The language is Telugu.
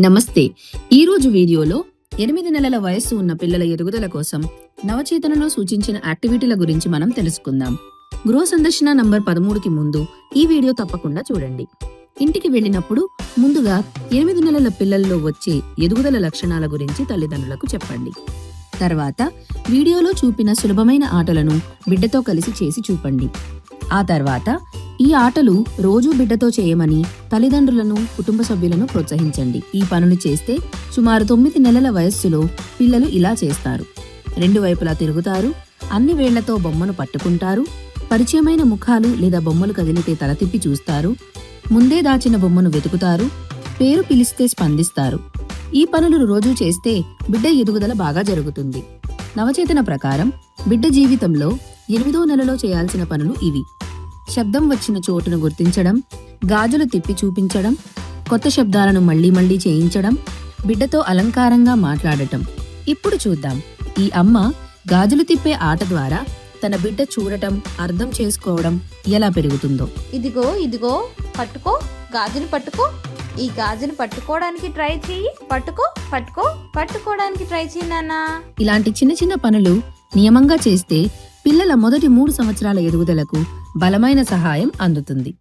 నమస్తే. ఈరోజు వీడియోలో 8 నెలల వయస్సు ఉన్న పిల్లల ఎదుగుదల కోసం నవచేతనలో సూచించిన యాక్టివిటీల గురించి మనం తెలుసుకుందాం. గృహ సందర్శన నంబర్ 13కి ముందు ఈ వీడియో తప్పకుండా చూడండి. ఇంటికి వెళ్ళినప్పుడు ముందుగా 8 నెలల పిల్లల్లో వచ్చే ఎదుగుదల లక్షణాల గురించి తల్లిదండ్రులకు చెప్పండి. తర్వాత వీడియోలో చూపిన సులభమైన ఆటలను బిడ్డతో కలిసి చేసి చూపండి. ఆ తర్వాత ఈ ఆటలు రోజూ బిడ్డతో చేయమని తల్లిదండ్రులను, కుటుంబ సభ్యులను ప్రోత్సహించండి. ఈ పనులు చేస్తే సుమారు 9 నెలల వయస్సులో పిల్లలు ఇలా చేస్తారు. 2 వైపులా తిరుగుతారు, అన్ని వేళ్లతో బొమ్మను పట్టుకుంటారు, పరిచయమైన ముఖాలు లేదా బొమ్మలు కదిలితే తల తిప్పి చూస్తారు, ముందే దాచిన బొమ్మను వెతుకుతారు, పేరు పిలిస్తే స్పందిస్తారు. ఈ పనులు రోజూ చేస్తే బిడ్డ ఎదుగుదల బాగా జరుగుతుంది. నవచేతన ప్రకారం బిడ్డ జీవితంలో 8వ నెలలో చేయాల్సిన పనులు ఇవి: శబ్దం వచ్చిన చోటును గుర్తించడం, గాజులు తిప్పి చూపించడం, కొత్త శబ్దాలను మళ్లీ మళ్లీ చేయించడం, బిడ్డతో అలంకారంగా మాట్లాడటం. ఇప్పుడు చూద్దాం, ఈ అమ్మ గాజులు తిప్పే ఆట ద్వారా తన బిడ్డ చూడటం, అర్థం చేసుకోవడం ఎలా పెరుగుతుందో. ఇదిగో ఇదిగో పట్టుకో, గాజులు పట్టుకో, ఈ గాజులు పట్టుకోవడానికి ట్రై చెయ్యి, పట్టుకో పట్టుకో పట్టుకోవడానికి ట్రై చెయ్యి నాన్న. ఇలాంటి చిన్న చిన్న పనులు నియమంగా చేస్తే పిల్లల మొదటి 3 సంవత్సరాల ఎదుగుదలకు బలమైన సహాయం అందుతుంది.